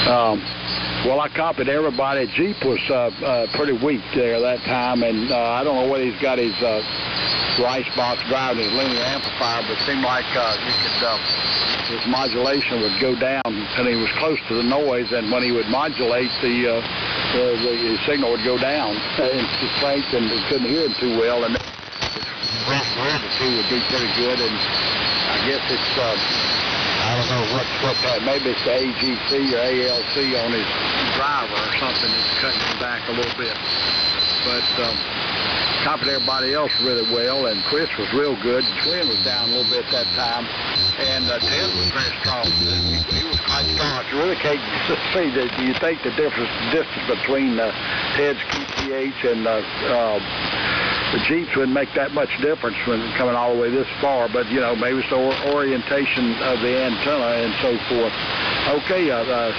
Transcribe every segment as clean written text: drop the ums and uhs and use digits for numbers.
Well, I copied everybody. Jeep was pretty weak there that time, and I don't know whether he's got his rice box driving his linear amplifier, but it seemed like his modulation would go down, and he was close to the noise, and when he would modulate, the signal would go down in strength, and he couldn't hear him too well, and the two would be pretty good, and I guess it's, I don't know what that, maybe it's the AGC or ALC on his driver or something that's cutting him back a little bit, but copied everybody else really well, and Chris was real good. Glenn was down a little bit that time, and Ted was very strong. He was quite strong. You really can't see that. You think the distance between Ted's QTH and the Jeeps wouldn't make that much difference when coming all the way this far, but you know, maybe it's the orientation of the antenna and so forth. Okay,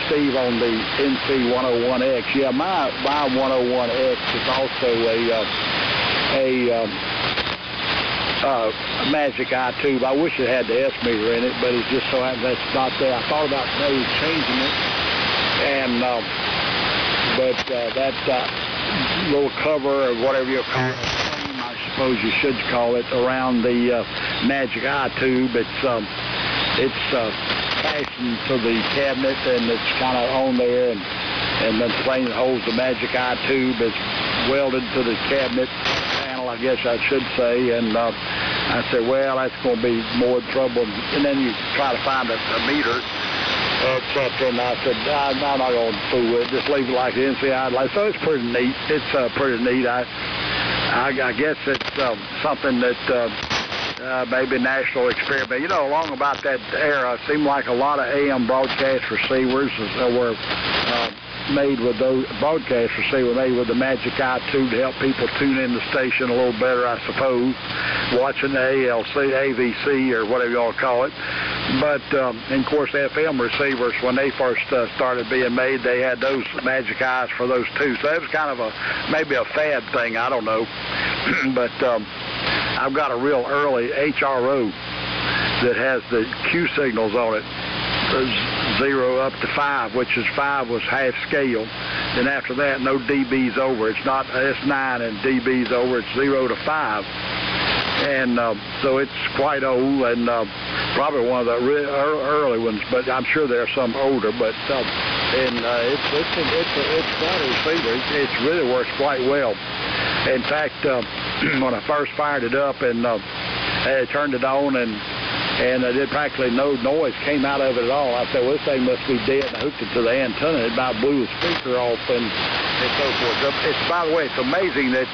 Steve on the NC101X. Yeah, my 101X is also a Magic Eye tube. I wish it had the S meter in it, but it just so happens that's not there. I thought about maybe changing it, and but that little cover or whatever you call it, I suppose you should call it, around the Magic Eye tube. It's fastened to the cabinet, and it's kind of on there, and the thing that holds the Magic Eye tube is welded to the cabinet panel, I guess I should say, and I said, well, that's going to be more trouble, and then you try to find a meter, etc., and I said, I'm not going to fool with it, just leave it like the NCI light. So it's pretty neat. It's pretty neat. I guess it's something that maybe national experiment. You know, along about that era, it seemed like a lot of AM broadcast receivers were made with those made with the Magic Eye tube to help people tune in the station a little better, I suppose, watching the ALC, AVC, or whatever you all call it. But, and of course, FM receivers, when they first started being made, they had those Magic Eyes for those too. So that was kind of maybe a fad thing, I don't know. But I've got a real early HRO that has the Q signals on it. 0 up to 5, which is 5 was half scale. Then after that, no dBs over. It's not S9 and dBs over. It's 0 to 5. And so it's quite old, and probably one of the early ones. But I'm sure there are some older. But and it's quite a receiver. It really works quite well. In fact, when I first fired it up and I turned it on, and there practically no noise came out of it at all. I said, well, this thing must be dead, and I hooked it to the antenna. It about blew the speaker off and so forth. It's, by the way, it's amazing that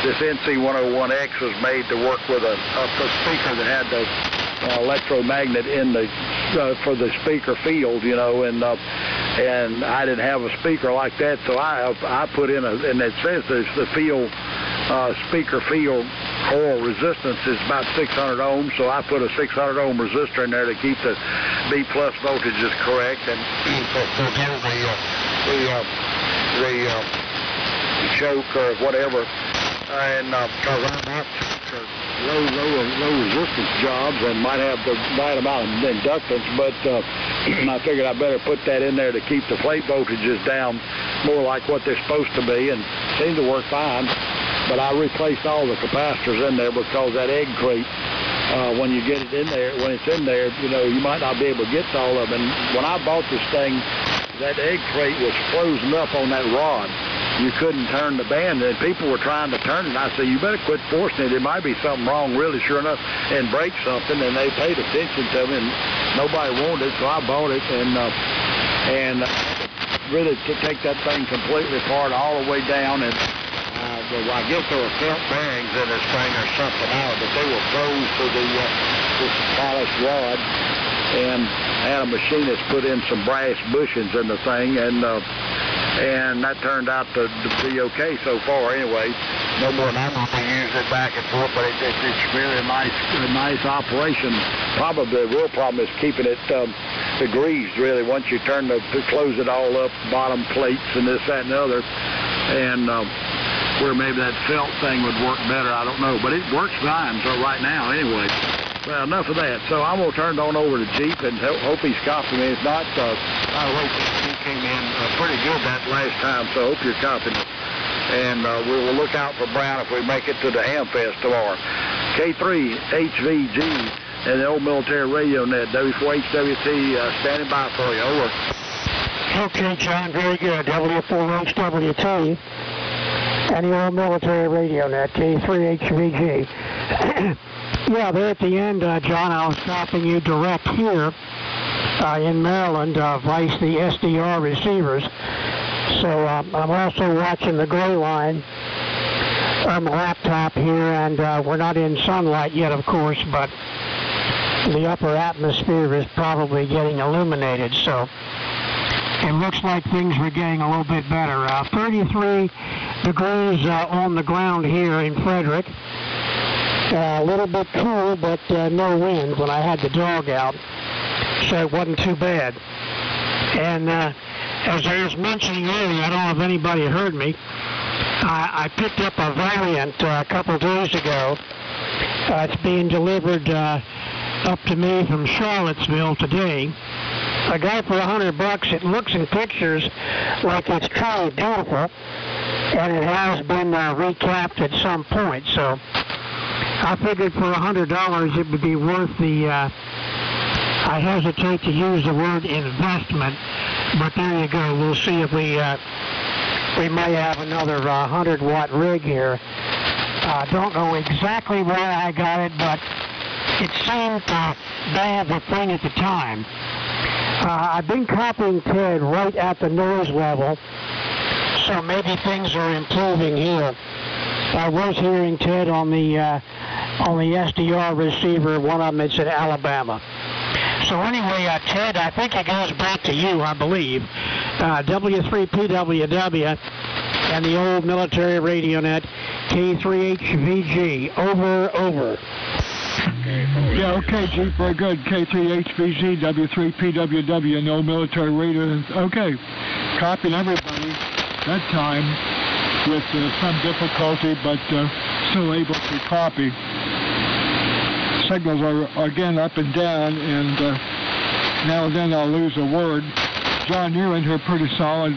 this NC101X was made to work with a speaker that had the electromagnet in the for the speaker field, you know, and I didn't have a speaker like that, so I put in and it says the field speaker field coil resistance is about 600 ohms, so I put a 600 ohm resistor in there to keep the B plus voltages correct, and the choke or whatever, and because I'm not low resistance jobs and might have the right amount of inductance, but I figured I better put that in there to keep the plate voltages down more like what they're supposed to be, and seemed to work fine. But I replaced all the capacitors in there because that egg crate, when you get it in there, when it's in there, you know, you might not be able to get to all of them. And when I bought this thing, that egg crate was frozen up on that rod. You couldn't turn the band, and people were trying to turn it. And I said, you better quit forcing it. There might be something wrong, really, sure enough, and break something. And they paid attention to me, and nobody wanted it, so I bought it. And really to take that thing completely apart all the way down, and I guess there were felt bearings in this thing or something out, but they were froze to this polished rod, and had a machinist put in some brass bushings in the thing, and that turned out to be okay so far anyway. No more than I'm going to use it back and forth, but it's really a nice operation. Probably the real problem is keeping it degreased, really, once you close it all up, bottom plates and this, that, and the other, and where maybe that felt thing would work better, I don't know. But it works fine so right now anyway. Well, enough of that. So I'm going to turn it on over to Jeep and hope he's copying me. If not, By the way, you came in pretty good that last time, so I hope you're copying it. And we will look out for Brown if we make it to the Hamfest tomorrow. K3HVG and the old military radio net, W4HWT, standing by for you. Over. Okay, John, very good. W4HWT and the old military radio net, K3HVG. Yeah, there at the end, John, I was stopping you direct here in Maryland, vice the SDR receivers. So I'm also watching the gray line on the laptop here, and we're not in sunlight yet, of course, but the upper atmosphere is probably getting illuminated, so it looks like things are getting a little bit better. 33 degrees on the ground here in Frederick. A little bit cool, but no wind when I had the dog out, so it wasn't too bad. And as I was mentioning earlier, I don't know if anybody heard me, I picked up a Variant a couple days ago. It's being delivered up to me from Charlottesville today. I got it for $100. It looks in pictures like it's truly beautiful, and it has been recapped at some point. So I figured for $100 it would be worth the, I hesitate to use the word investment, but there you go. We'll see if we may have another 100-watt rig here. I don't know exactly where I got it, but it seemed to be the thing at the time. I've been copying Ted right at the noise level, so maybe things are improving here. I was hearing Ted on the SDR receiver, one of them it's in Alabama. So anyway, Ted, I think it goes back to you, I believe. W3PWW and the old military radio net, K3HVG. Over. Yeah, okay, Chief, very good. K3HVG, W3PWW, and the old military radio. Okay, copying everybody that time with some difficulty, but still able to copy. Signals are again up and down, and now and then I'll lose a word. John, you're in here pretty solid.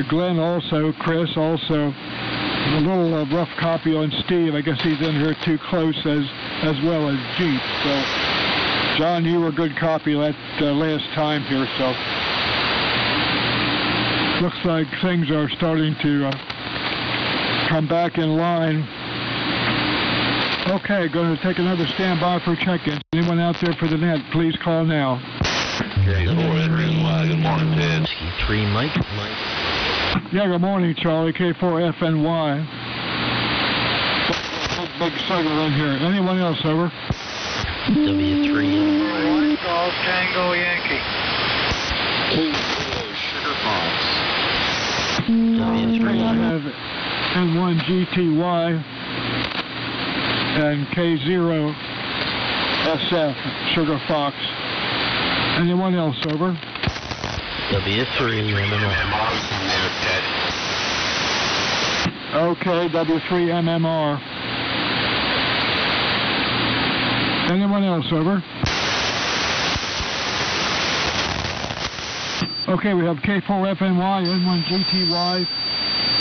Glenn also, Chris also. A little rough copy on Steve. I guess he's in here too close as well as Jeep. So, John, you were good copy last time here. So, looks like things are starting to come back in line. Okay, going to take another standby for check-in. Anyone out there for the net, please call now. K4FNY, good morning, Ted. 3 Mike. Yeah, good morning, Charlie. K4FNY. Big signal in here. Anyone else, over? W3. Golf Tango Yankee. Sugar Fox. W3. I have N1GTY and K0SF, Sugar Fox. Anyone else, over? W3. Okay, W3MMR. Anyone else, over? Okay, we have K4FNY, N1GTY,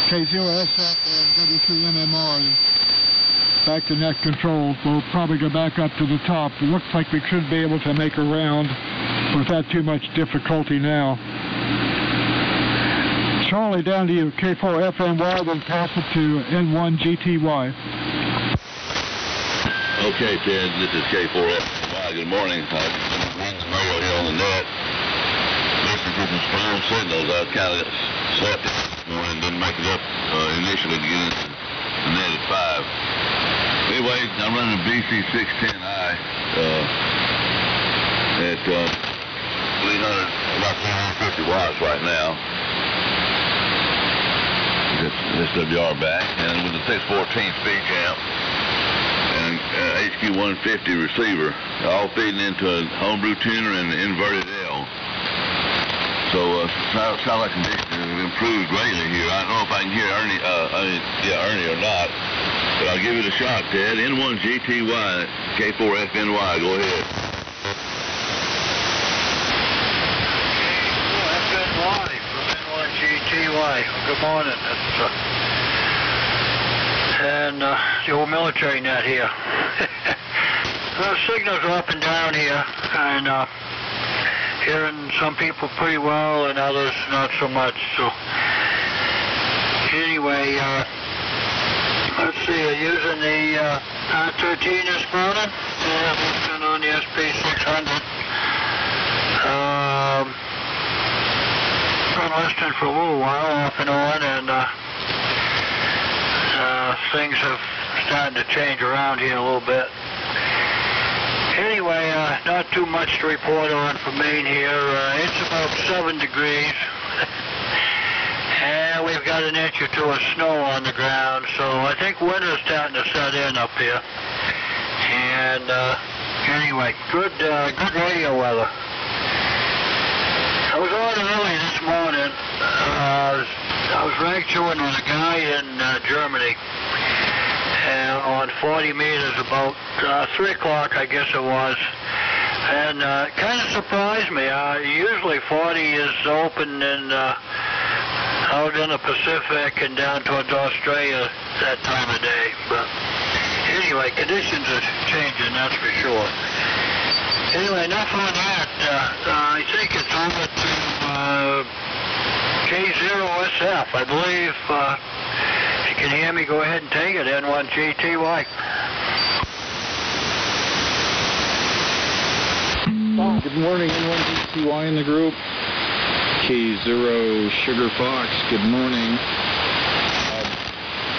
K0SF, and W3MMR. Back to net control. We'll probably go back up to the top. It looks like we should be able to make a round without too much difficulty now. Charlie, down to you. K4FNY, then pass it to N1GTY. Okay, Ted, this is K4FNY. Good morning. Wings Mario here on the net. Listening to some strong signals. I kind of slept this morning, didn't make it up initially to get into the net at 5. Anyway, I'm running BC610i at 300, about 350 watts right now. SWR back, and with the 614 speed jamp and HQ150 receiver, all feeding into a homebrew tuner and an inverted L. So sound like conditions have improved greatly here. I don't know if I can hear Ernie, Ernie or not, but I'll give it a shot, Ted. N1GTY, K4FNY, go ahead. Good morning. It's, and the old military net here. The signals are up and down here, and hearing some people pretty well and others not so much. So anyway, let's see, using the R13 this morning, and listening on the SP600. Been listening for a little while off and on, and things have started to change around here a little bit. Anyway, not too much to report on from Maine here. It's about 7 degrees. And we've got an inch or two of snow on the ground, so I think winter's starting to set in up here. And anyway, good radio weather. I was on early this morning. I was radioing with a guy in Germany on 40 meters about 3 o'clock, I guess it was. And it kind of surprised me. Usually 40 is open in out in the Pacific and down towards Australia that time of day. But anyway, conditions are changing, that's for sure. Anyway, enough on that. I think it's over to K0SF. I believe if you can hear me, go ahead and take it, N1GTY. Good morning, N1GTY in the group. K0 Sugar Fox, good morning.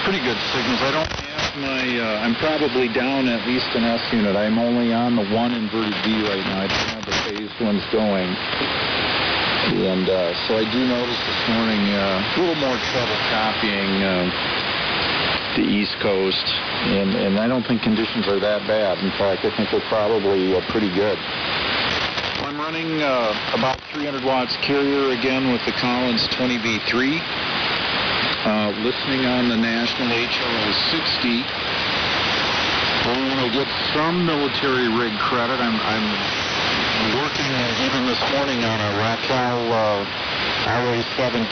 Pretty good signals. I don't have my, I'm probably down at least an S unit. I'm only on the 1 inverted V right now. I don't have the phase ones going. And so I do notice this morning a little more trouble copying the East Coast. And I don't think conditions are that bad. In fact, I think they're probably pretty good. I'm running about 300 watts carrier again with the Collins 20B3. Listening on the National HLO 60. We're going to get some military rig credit. I'm working even this morning on a Raquel RA-17.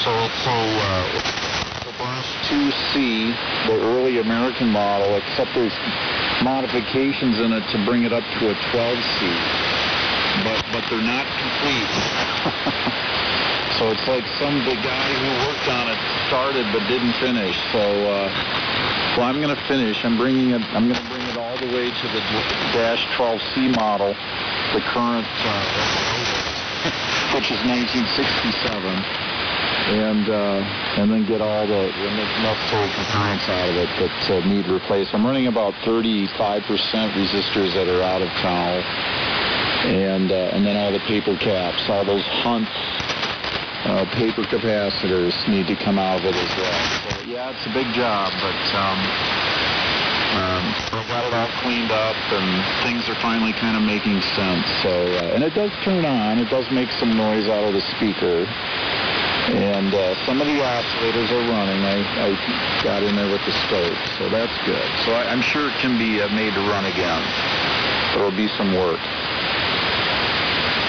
So it's a Boss 2C, the early American model, except there's modifications in it to bring it up to a 12C. But they're not complete. So it's like the guy who worked on it started but didn't finish. So, well, I'm going to finish. I'm going to bring it all the way to the Dash 12C model, the current, which is 1967, and then get all the necessary components out of it that need replaced. I'm running about 35% resistors that are out of cowl, and then all the paper caps, all those Hunt paper capacitors need to come out of it as well. So, yeah, it's a big job, but I got it all cleaned up, and things are finally kind of making sense. So, and it does turn on. It does make some noise out of the speaker. And some of the oscillators are running. I got in there with the scope, so that's good. So I'm sure it can be made to run again. There will be some work.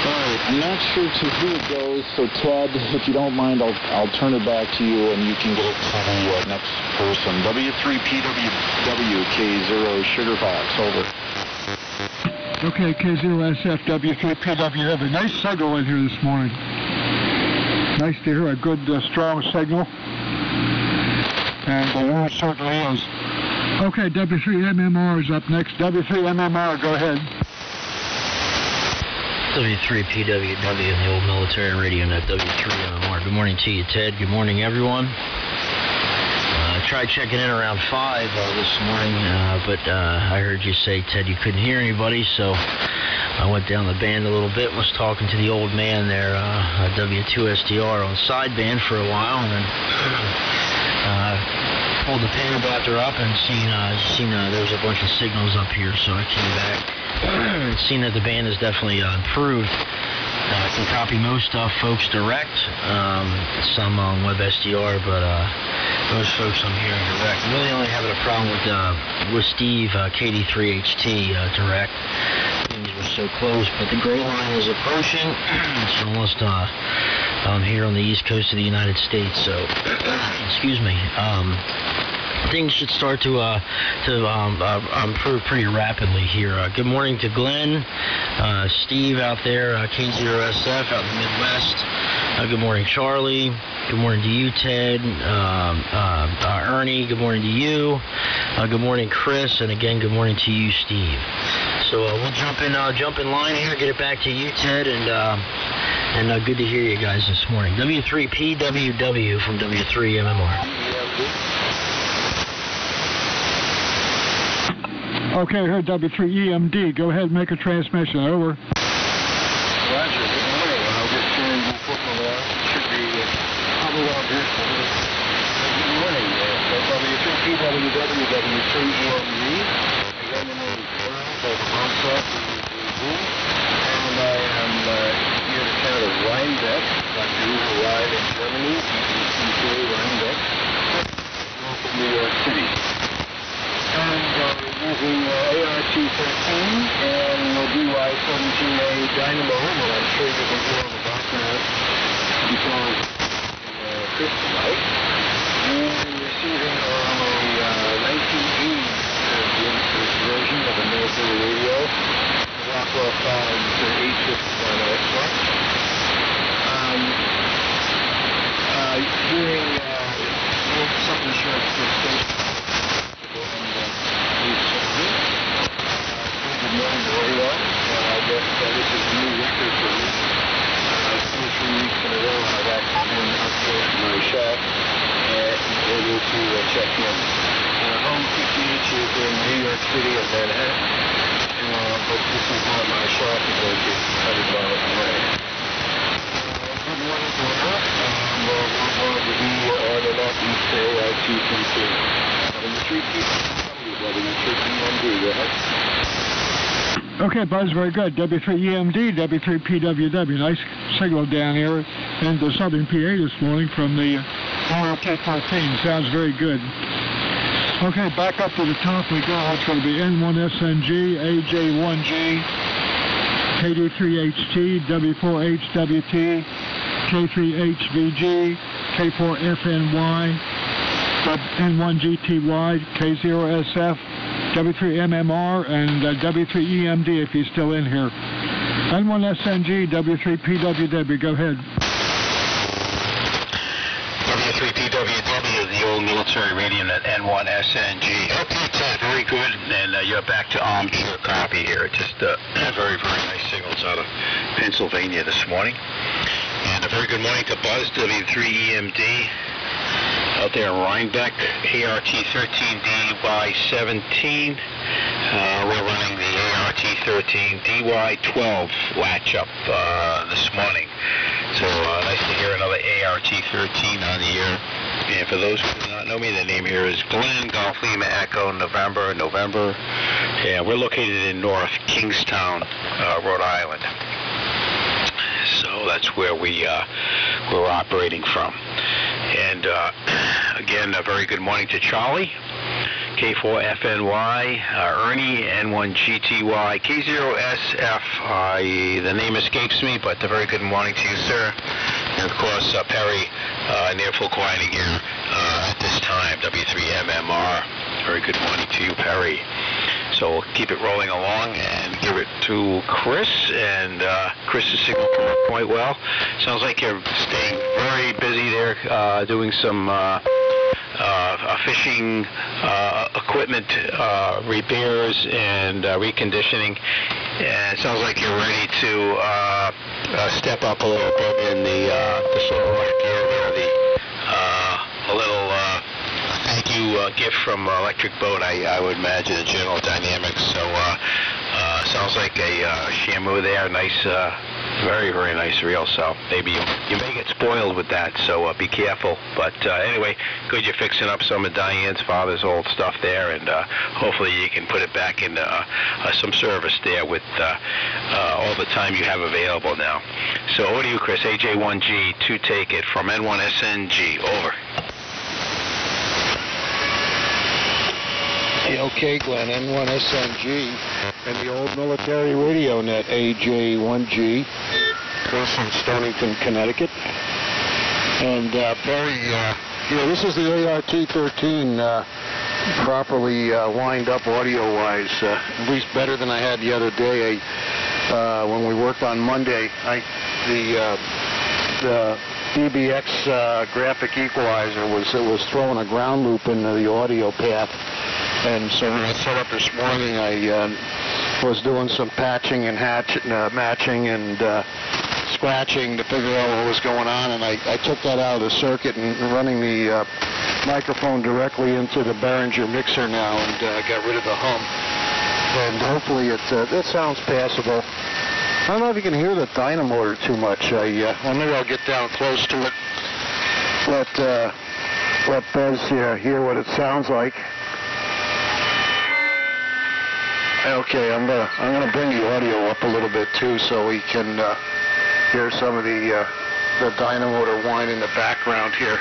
All right, I'm not sure to who it goes, so Ted, if you don't mind, I'll turn it back to you, and you can get it to the next person. W3PWW, K0 Sugar Fox, over. Okay, K0SF, W3PW, you have a nice signal in here this morning. Nice to hear a good, strong signal. And it certainly is. Okay, W3MMR is up next. W3MMR, go ahead. W3PWW in the old military radio net, W3MMR. Good morning to you, Ted. Good morning, everyone. I tried checking in around 5 this morning, but I heard you say, Ted, you couldn't hear anybody, so I went down the band a little bit and was talking to the old man there, W2SDR on sideband for a while, and then pulled the pan adapter up and seen there was a bunch of signals up here, so I came back and seen that the band is definitely improved. I can copy most stuff, folks, direct, some on WebSDR, but most folks I'm hearing direct. I'm really only having a problem with Steve, KD3HT direct. Things were so close, but the gray line is approaching. It's almost here on the east coast of the United States, so excuse me. Things should start to improve pretty rapidly here. Good morning to Glenn, Steve out there, K0SF out in the Midwest. Good morning, Charlie. Good morning to you, Ted. Ernie, good morning to you. Good morning, Chris, and again, good morning to you, Steve. So we'll jump in line here, get it back to you, Ted, and good to hear you guys this morning. W3PWW from W3MMR. Okay, here W3EMD. Go ahead and make a transmission. Over. Roger. Good morning. I'll just turn the equipment on. Should be probably on here. Good morning. W3PWW, W3EMD. Again, the name is Carol, so the concept is and I am here to town of Rheinbeck. Like the usual ride in Germany, DPCK Rheinbeck, from New York City. And using ART-13 and DY-17A dynamo, well, I'm sure you can hear in the background because crystal light, and receiving on a 1980s version of a military radio, Rockwell Collins 851 Extra. Hearing something short of the station. Good morning to everyone. I guess this is a new record for me. 2 or 3 weeks in a row I've actually been up here at my shop and able to check in. Home PTH is in New York City and Manhattan, but this is not my shop because it's 100 miles away. Good morning to all. We're going to be on and off East ART-13. W3PWD, go ahead. Okay, Buzz, very good. W3EMD, W3PWW. Nice signal down here in the southern PA this morning from the ART-13. Sounds very good. Okay, back up to the top we go. It's going to be N1SNG, AJ1G, KD3HT, W4HWT, K3HVG, K4FNY, N1GTY, K0SF, W3MMR, and W3EMD if he's still in here. N1SNG, W3PWW, go ahead. W3PWW, the old military radio net N1SNG. Okay, Ted, very good. And you're back to armchair copy here. Just a very, very nice signals out of Pennsylvania this morning. And a very good morning to Buzz, W3EMD. Out there in Rheinbeck, ART-13DY-17. We're running the ART-13DY-12 latch up this morning. So nice to hear another ART-13 on the air. And for those who do not know me, the name here is Glenn, Golf Lima Echo, November. And we're located in North Kingstown, Rhode Island. So that's where we're operating from. And again, a very good morning to Charlie, K4FNY, Ernie, N1GTY, K0SF, the name escapes me, but a very good morning to you, sir. And of course, Perry, near full quiet again at this time, W3MMR. Very good morning to you, Perry. So we'll keep it rolling along and give it to Chris, and Chris's signal came up quite well. Sounds like you're staying very busy there, doing some fishing equipment repairs and reconditioning. And it sounds like you're ready to step up a little bit in the solo gear there, a little thank you gift from Electric Boat, I would imagine, in General Dynamics. So sounds like a Shamu there, nice, very, very nice reel. So maybe you may get spoiled with that, so be careful. But anyway, good you're fixing up some of Diane's father's old stuff there, and hopefully you can put it back into some service there with all the time you have available now. So over to you, Chris, AJ1G, to take it from N1SNG, over. Okay, Glenn, N1SNG. and the old military radio net, AJ1G, Chris in Stonington, Connecticut. And Perry, this is the ART-13 properly lined up audio-wise, at least better than I had the other day. When we worked on Monday, the DBX graphic equalizer was throwing a ground loop into the audio path, and so when I set up this morning, I was doing some patching and matching and scratching to figure out what was going on, and I took that out of the circuit and running the microphone directly into the Behringer mixer now, and got rid of the hum, and hopefully it sounds passable. I don't know if you can hear the dynamotor too much. Maybe I'll get down close to it. Let Bez hear what it sounds like. Okay, I'm gonna bring the audio up a little bit too, so we can hear some of the dynamotor whine in the background here.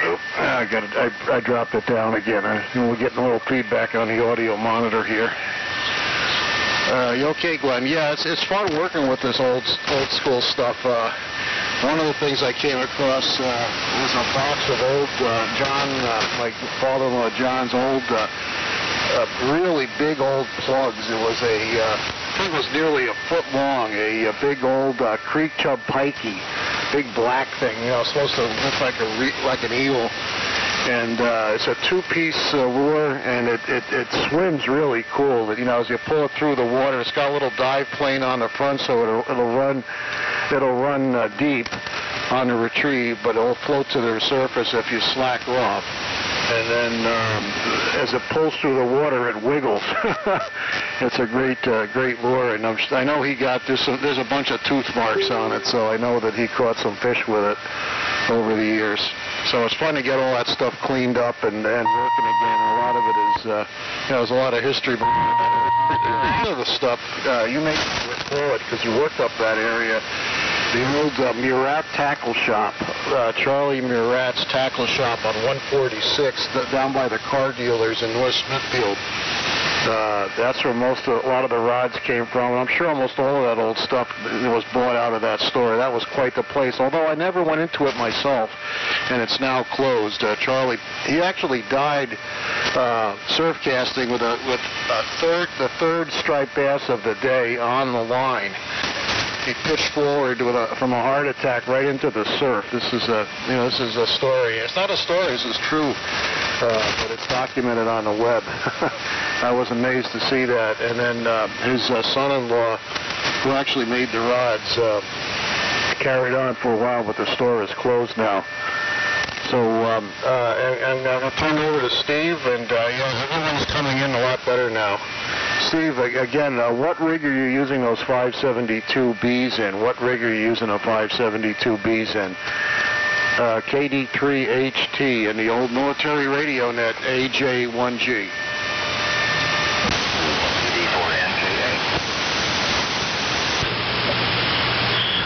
Oh, I dropped it down again. We're getting a little feedback on the audio monitor here. You okay, Glenn? Yeah, it's fun working with this old school stuff. One of the things I came across was a box of old my father-in-law John's old, really big old plugs. It was I think it was nearly a foot long, a big old Creek Chub Pikey, big black thing, supposed to look like an eagle. And it's a two-piece lure, and it swims really cool. As you pull it through the water, it's got a little dive plane on the front, so it'll run deep on the retrieve, but it'll float to the surface if you slack off. And then as it pulls through the water, it wiggles. It's a great lure, and I know he got there's a bunch of tooth marks on it, so I know that he caught some fish with it over the years. So it's fun to get all that stuff cleaned up and working again. And a lot of it is, there's a lot of history behind it. The stuff you may recall it because you worked up that area. The old Murat Tackle Shop, Charlie Murat's Tackle Shop on 146, down by the car dealers in North Smithfield. That's where a lot of the rods came from. And I'm sure almost all of that old stuff was bought out of that store. That was quite the place, although I never went into it myself, and it's now closed. Charlie, he actually died surf casting with the third striped bass of the day on the line. He pitched forward from a heart attack right into the surf. This is a story. It's not a story. This is true, but it's documented on the web. I was amazed to see that. And then his son-in-law, who actually made the rods, carried on for a while, but the store is closed now. So I'm going to turn over to Steve, and everyone's coming in a lot better now. Steve, again, what rig are you using those 572Bs in? What rig are you using a 572Bs in? KD3HT and the old military radio net, AJ1G.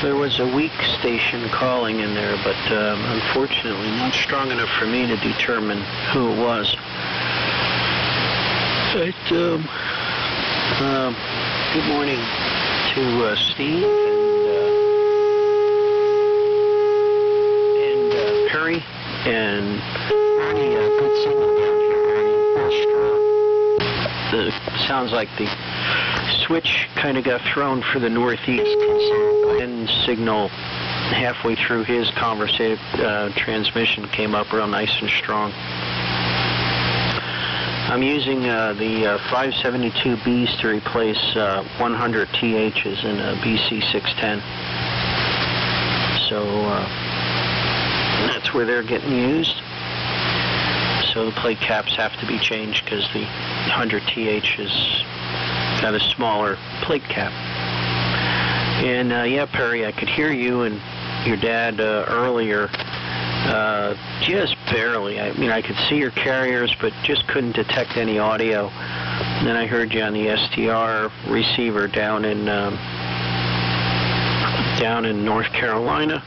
There was a weak station calling in there, but unfortunately not strong enough for me to determine who it was. Good morning to Steve and Perry, and Bernie, good signal down here, Bernie. Sounds like the switch kind of got thrown for the northeast, and signal halfway through his transmission came up real nice and strong. I'm using the 572Bs to replace 100 THs in a BC610. So that's where they're getting used. So the plate caps have to be changed because the 100 TH has got a smaller plate cap. And yeah, Perry, I could hear you and your dad earlier. Just barely. I mean, I could see your carriers, but just couldn't detect any audio. And then I heard you on the STR receiver down in North Carolina,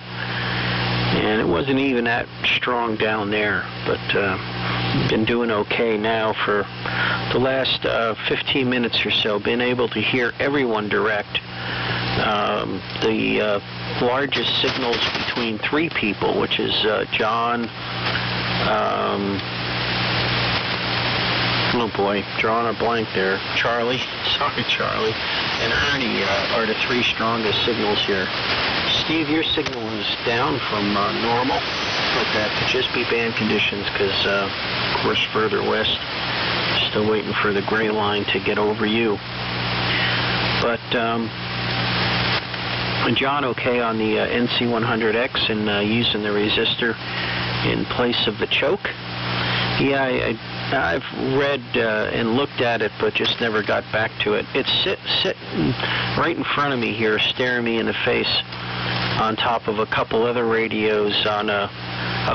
and it wasn't even that strong down there. But been doing okay now for the last 15 minutes or so. Been able to hear everyone direct. The largest signals between three people, which is John, oh boy, drawing a blank there, Charlie, sorry Charlie, and Ernie are the three strongest signals here. Steve, your signal is down from normal, but that could just be band conditions because, of course, further west, still waiting for the gray line to get over you. But John okay on the NC100X and using the resistor in place of the choke. Yeah, I've read and looked at it, but just never got back to it. It's sitting right in front of me here, staring me in the face on top of a couple other radios on a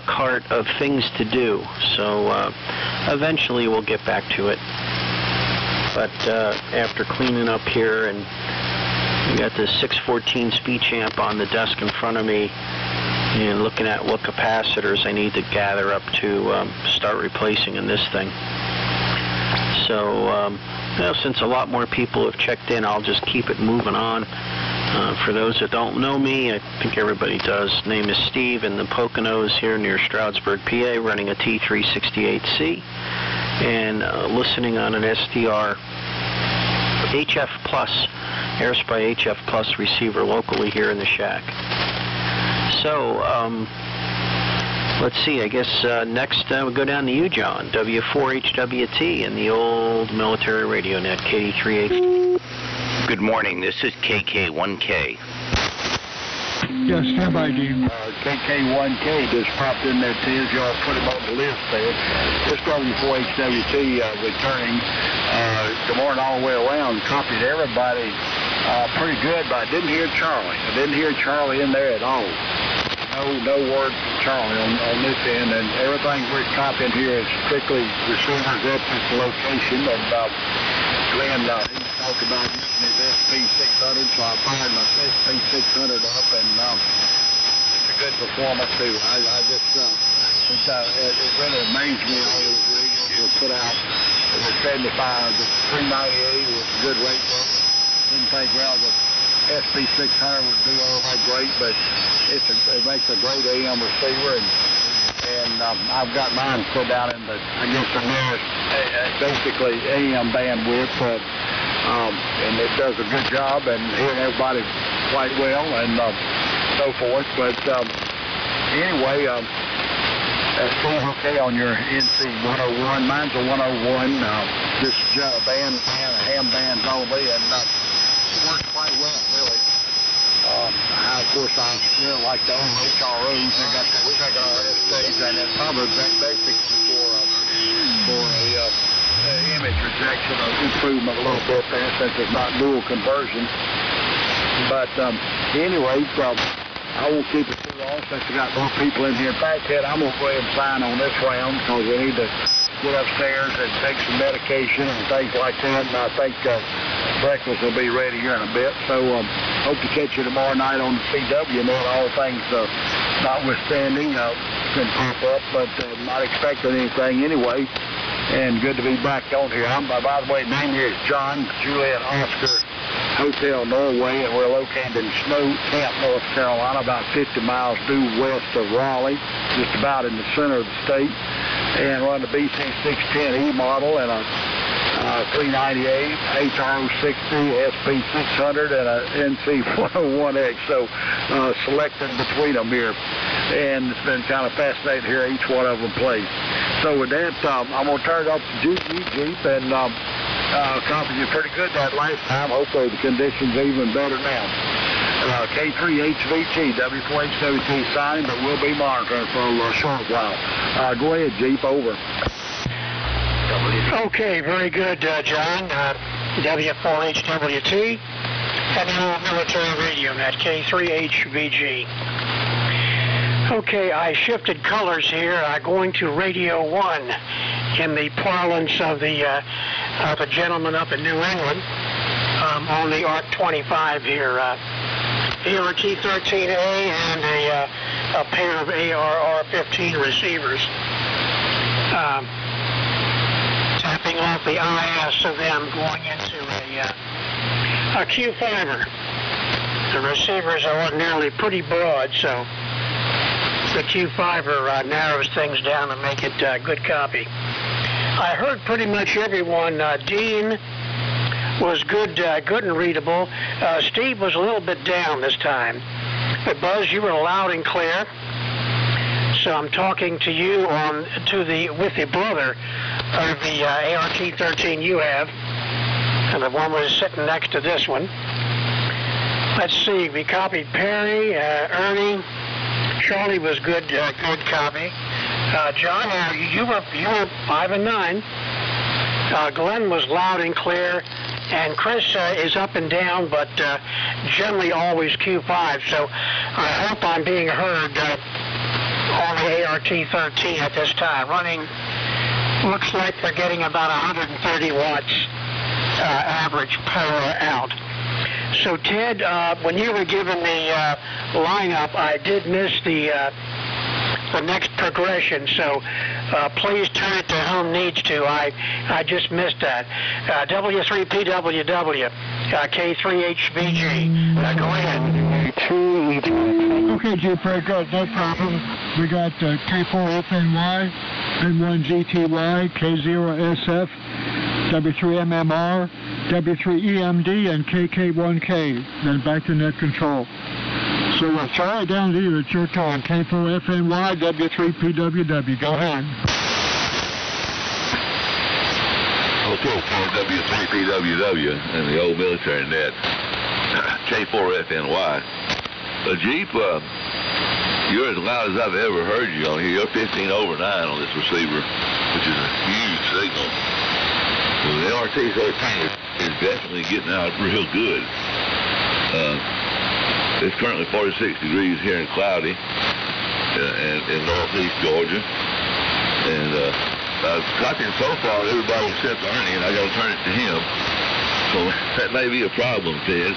cart of things to do. So eventually we'll get back to it. But after cleaning up here, and we got the 614 speech amp on the desk in front of me, and looking at what capacitors I need to gather up to start replacing in this thing. So, well, since a lot more people have checked in, I'll just keep it moving on. For those that don't know me, I think everybody does. Name is Steve in the Poconos here near Stroudsburg, PA, running a T368C and listening on an SDR HF Plus, AirSpy HF Plus receiver locally here in the shack. So, let's see, I guess next we'll go down to you, John, W4HWT in the old military radio net, KD3H. Good morning, this is KK1K. Yes, stand by, Dean. KK1K just popped in there, Tiz. Y'all put him on the list there. This W4HWT returning. Good morning all the way around. Copied everybody pretty good, but I didn't hear Charlie. I didn't hear Charlie in there at all. No word from Charlie on this end, and everything we're copying here is strictly receivers at this location. And Glenn, he talked about using his SP600, so I fired my SP600 up, and it's a good performance too. I just it really amazed me all these radios were put out. It was 75. The 398 was a good rate. Didn't think well the SP600 would do all that great, but it makes a great AM receiver, and I've got mine put down in the, I guess, the nearest, basically AM bandwidth, and it does a good job, and hearing everybody quite well, and so forth. But anyway, Steve, okay on your NC101. Mine's a 101. This band, ham bands only, and it works quite well, really. Of course, I really like the old HROs. They got the regular RSAs, and it's probably basically for a image rejection or improvement a little bit there, since it's not dual conversion. But anyway, I won't keep it too long since we got more people in here. In fact, Ted, I'm going to go ahead and sign on this round because we need to get upstairs and take some medication and things like that. And I think breakfast will be ready here in a bit. So hope to catch you tomorrow night on the CW. Net. All things notwithstanding can pop up, but not expecting anything anyway. And good to be back on here. By the way, name here is John Juliet Oscar Hotel Norway, and we're located in Snow Camp, North Carolina, about 50 miles due west of Raleigh, just about in the center of the state, and run the BC610E model and a 398, HRO60, SP600, and a NC101X, so selecting between them here, and it's been kind of fascinating to hear each one of them play. So with that, I'm going to turn it up to Jeep, and copied you pretty good that last time. Hopefully the conditions are even better now. K3HVT, W4HWT signing, but we'll be monitoring for a short while. Go ahead, Jeep, over. Okay, very good, John. W4HWT, and the military radio net, K3HVG. Okay, I shifted colors here, going to Radio 1 in the parlance of the gentleman up in New England on the ARC 25 here. ART13A and a pair of ARR15 receivers. getting off the IS of them going into a Q-fiber. The receivers are ordinarily pretty broad, so the Q-fiber narrows things down and make it good copy. I heard pretty much everyone. Dean was good and readable. Steve was a little bit down this time. But Buzz, you were loud and clear. So I'm talking to you with the brother of the ART-13 you have, and the one was sitting next to this one. Let's see, we copied Perry, Ernie, Charlie was good copy. John, you were 5 and 9. Glenn was loud and clear, and Chris is up and down, but generally always Q5. So I hope I'm being heard on the ART-13 at this time. Running, looks like they're getting about 130 watts average power out. So Ted, when you were given the lineup, I did miss the next progression, so please turn it to whom needs to. I just missed that. W3PWW, K3HVG. Go ahead. Okay, Jeep, very good, no problem. We got K4FNY, N1GTY, K0SF, W3MMR, W3EMD, and KK1K. Then back to net control. So we'll throw it down to you. It's your turn. K4FNY, W3PWW. Go ahead. Okay, W3PWW and the old military net. K4FNY. Jeep, you're as loud as I've ever heard you on here. You're 15 over 9 on this receiver, which is a huge signal. So the ART-13 is definitely getting out real good. It's currently 46 degrees here in Cloudy in northeast Georgia. And I've copying so far everybody except Ernie, and I got to turn it to him. So that may be a problem, Ted.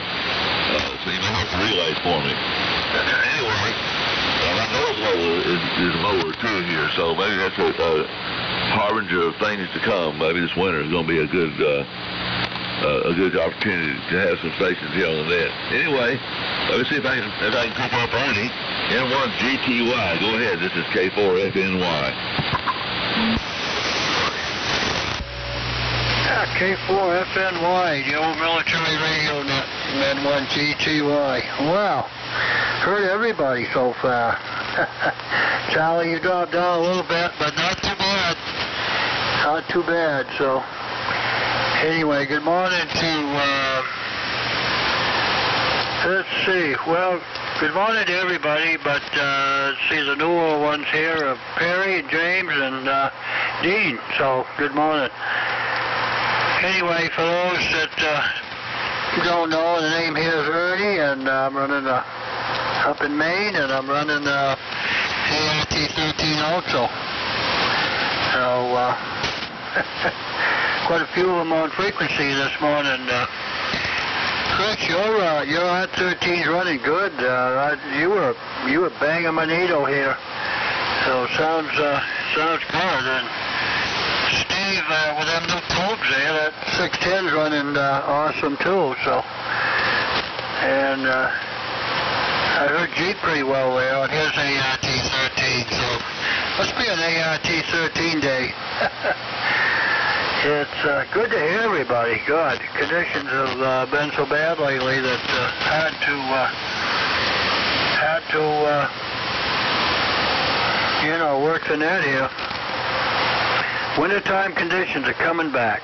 So you may have to relay for me. Anyway, my noise level is lower too here, so maybe that's a harbinger of things to come. Maybe this winter is going to be a good opportunity to have some stations here on the net. Anyway, let me see if I can come up Ernie. N1GTY. Go ahead. This is K4FNY. K4FNY, the old military radio net, N1GTY. Wow, heard everybody so far. Charlie, you dropped down a little bit, but not too bad. Not too bad, so. Anyway, good morning to, let's see, well, good morning to everybody, but let's see, the newer ones here are Perry, James, and Dean, so good morning. Anyway, for those that don't know, the name here is Ernie, and I'm running up in Maine, and I'm running ART-13 also. So, quite a few of them on frequency this morning. Chris, your ART-13's running good. You were banging my needle here, so sounds good. And Steve, with them new tubes there, that 610's running awesome too. So, and I heard Jeep pretty well there on his ART-13. So must be an ART-13 day. It's good to hear everybody. God, conditions have been so bad lately that had to work the net here. Wintertime conditions are coming back.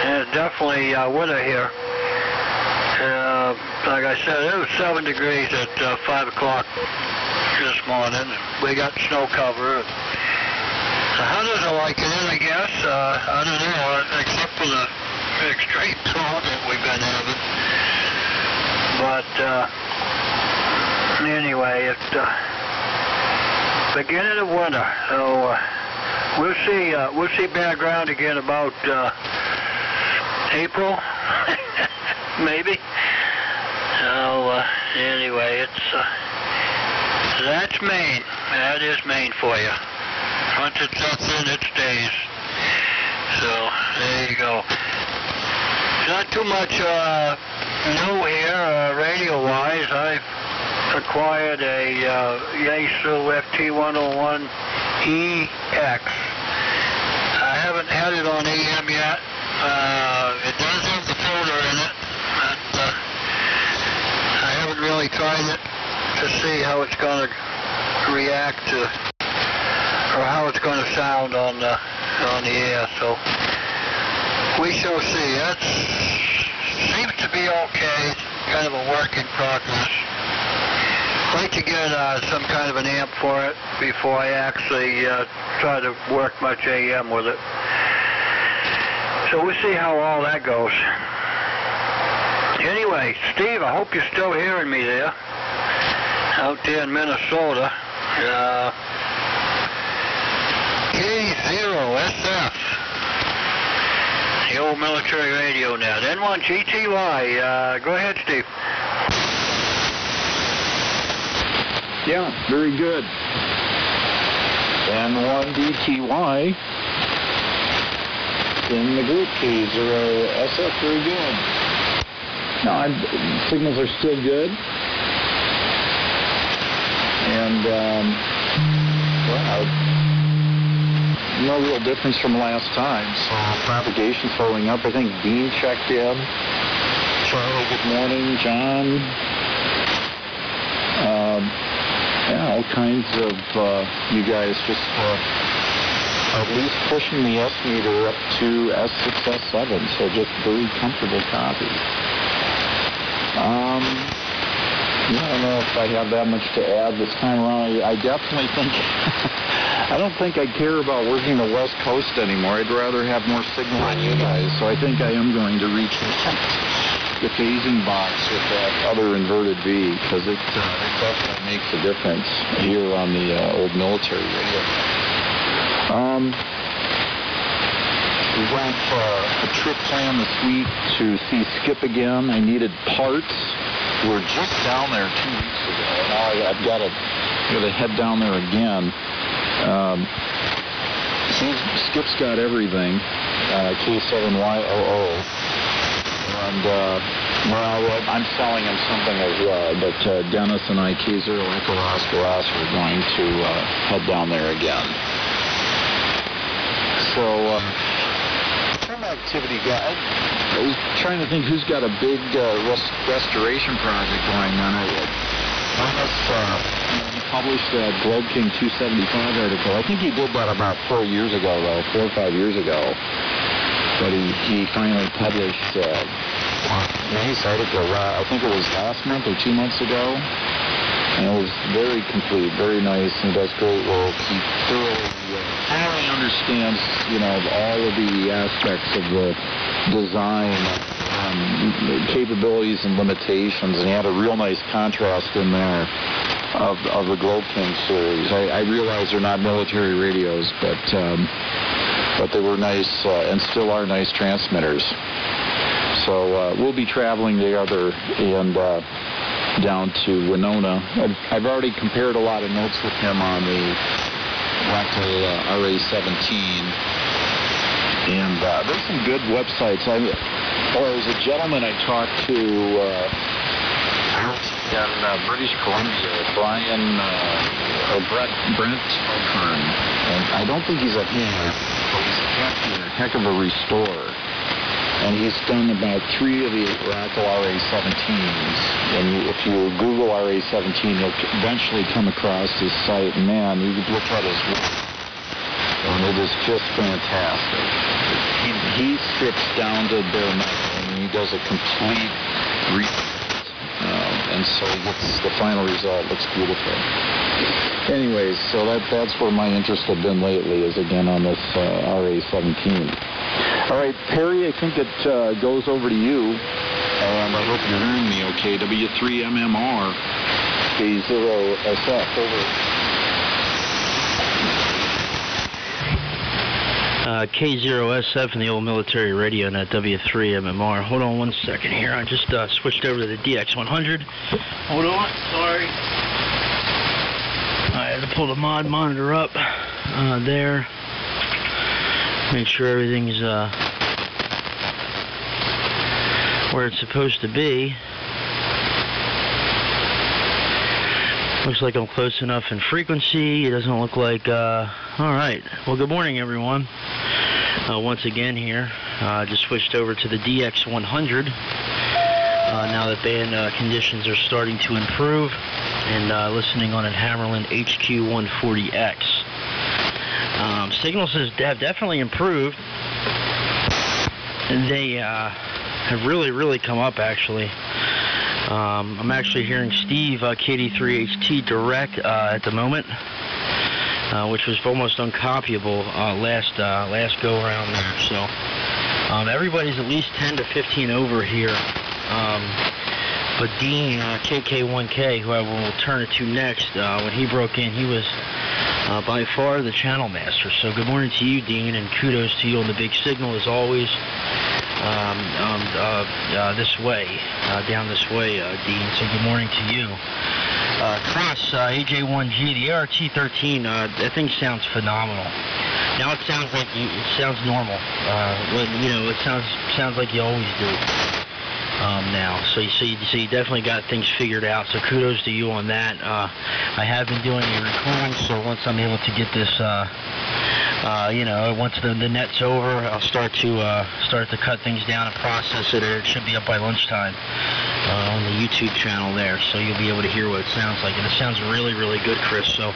And it's definitely winter here. Like I said, it was 7 degrees at 5 o'clock this morning. We got snow cover. The hunters are liking it, I guess. I don't know, except for the extreme cold that we've been having. But anyway, it's beginning of winter. So we'll see bare ground again about April, maybe. So anyway, that's Maine. That is Maine for you. Once it's up in, it stays. There you go. Not too much new here, radio-wise. I've acquired a Yaesu FT101EX. I haven't had it on AM yet. It does have the filter in it, but I haven't really tried it to see how it's going to react to, or how it's going to sound on the air. So we shall see. That seems to be okay. Kind of a work in progress. I'd like to get some kind of an amp for it before I actually try to work much AM with it. So we'll see how all that goes. Anyway, Steve, I hope you're still hearing me there. Out there in Minnesota. K0SF. The old military radio net. N1GTY. Go ahead, Steve. Yeah, very good. N1DTY in the group. K0SF, very good. No, signals are still good. And, well, no real difference from last time. So propagation's holding up. I think Dean checked in. Charlie, good morning. John. Yeah, all kinds of you guys just at least pushing the S meter up to S6, S7, so just very comfortable copy. Yeah, I don't know if I have that much to add this time around. I definitely think, I don't think I care about working the West Coast anymore. I'd rather have more signal on you guys, so I think I am going to reconnect the phasing box with that other inverted V, because it definitely makes a difference here on the old military radio. We went a trip planned this week to see Skip again. I needed parts. We were just down there 2 weeks ago. Now I've got to head down there again. Skip's got everything. K7YOO. And, well, I'm selling him something as well, but Dennis and I, K0 Echo Oscar are going to head down there again. So, some activity guy. I was trying to think who's got a big restoration project going on. He published that Globe King 275 article. I think he did that about 4 years ago, though, 4 or 5 years ago. But he finally published a nice article, I think it was last month or 2 months ago. And it was very complete, very nice, and does great work. He thoroughly understands, all of the aspects of the design, capabilities and limitations, and he had a real nice contrast in there of the Globe King series. I realize they're not military radios, but they were nice and still are nice transmitters. So we'll be traveling together and down to Winona. I've already compared a lot of notes with him on the Wackel RA-17, and there's some good websites. There's a gentleman I talked to in British Columbia, Brent O'Kern, and I don't think he's a hacker, but he's a heck of a restorer. And he's done about 3 of the Wackel RA-17s. And if you Google RA-17, you'll eventually come across his site. And man, you look at his work, and it is just fantastic. He strips down to bare metal, and he does a complete reprint. And so the final result looks beautiful. Anyways, so that's where my interest has been lately, is again on this RA-17. All right, Perry, I think it goes over to you. I hope you're hearing me okay. W3MMR, K0SF, over. K0SF in the old military radio net W3MMR. Hold on 1 second here. I just switched over to the DX100. Hold on. Sorry. I had to pull the mod monitor up there. Make sure everything's where it's supposed to be. Looks like I'm close enough in frequency. It doesn't look like, alright. Well, good morning, everyone. Once again here, just switched over to the DX100. Now that band conditions are starting to improve, and listening on a Hammerland HQ140X. Signals have definitely improved. They have really come up, actually. I'm actually hearing Steve KD3HT direct at the moment, which was almost uncopyable last go around there. So everybody's at least 10 to 15 over here. But Dean KK1K, who I will turn it to next, when he broke in, he was by far the channel master. So good morning to you, Dean, and kudos to you on the big signal as always. This way, down this way, Dean. So good morning to you. Chris, AJ1G, the ART13, that thing sounds phenomenal. Now it sounds like it sounds normal. It sounds like you always do. Now, so you definitely got things figured out. So kudos to you on that. I have been doing a recording, so once I'm able to get this, once the net's over, I'll start to cut things down and process it. It should be up by lunchtime on the YouTube channel there, so you'll be able to hear what it sounds like. And it sounds really good, Chris. So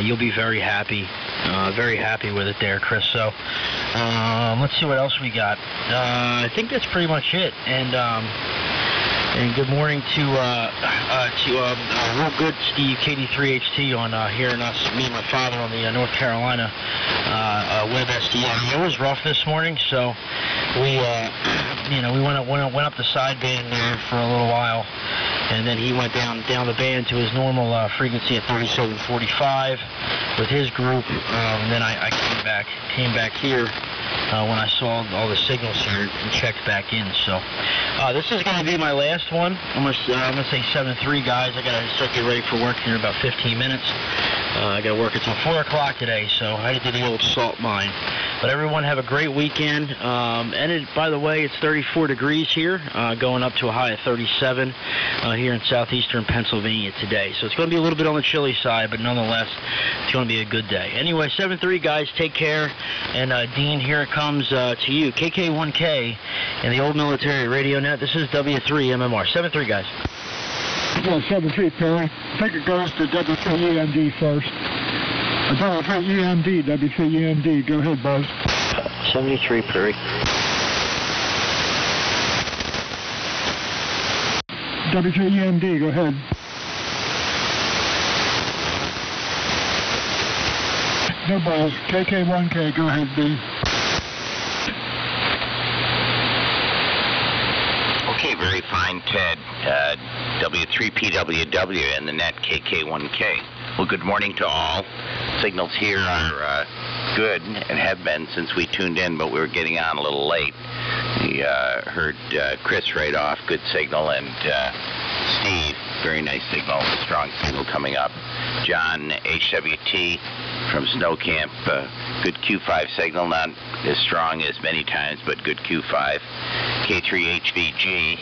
you'll be very happy with it there, Chris. So let's see what else we got. I think that's pretty much it. And good morning to real good Steve KD3HT on hearing us, me and my father on the North Carolina Web SDR. It was rough this morning, so we went up the sideband there for a little while, and then he went down the band to his normal frequency at 3745 with his group, and then I came back here. When I saw all the signals here and checked back in. So this is going to be my last one. I'm going to say 7-3, guys. I got to start getting ready for work here in about 15 minutes. I got to work until 4 o'clock today, so I had to do the old salt mine. But everyone have a great weekend. By the way, it's 34 degrees here, going up to a high of 37 here in southeastern Pennsylvania today. So it's going to be a little bit on the chilly side, but nonetheless, it's going to be a good day. Anyway, 7-3, guys. Take care. And Dean, here it comes to you. KK1K and the Old Military Radio Net. This is W3MMR. 7-3, guys. Yeah, 7-3, Perry. I think it goes to W3EMD first. W3EMD, W3EMD. Go ahead, Buzz. 73, Perry. W3EMD, go ahead. No balls. KK1K, go ahead, B. Okay, very fine, Ted. W3PWW and the net KK1K. Well, good morning to all. Signals here are good and have been since we tuned in, but we were getting on a little late. We heard Chris right off, good signal, and Steve, very nice signal, strong signal coming up. John, HWT from Snow Camp, good Q5 signal, not as strong as many times, but good Q5. K3HVG,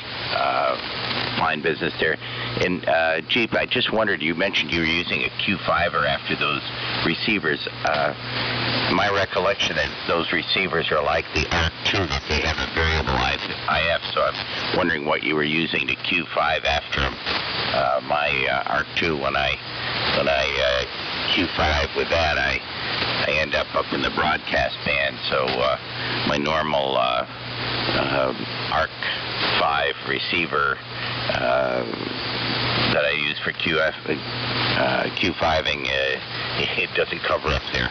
fine business there. And Jeep, I just wondered, you mentioned you were using a Q5er after those receivers. My recollection is those receivers are like the ARC2, that they have a variable IF, so I'm wondering what you were using to Q5 after my ARC2. When I Q5 with that, I end up in the broadcast band, so my normal ARC5 receiver that I use for Q5ing, it doesn't cover up there.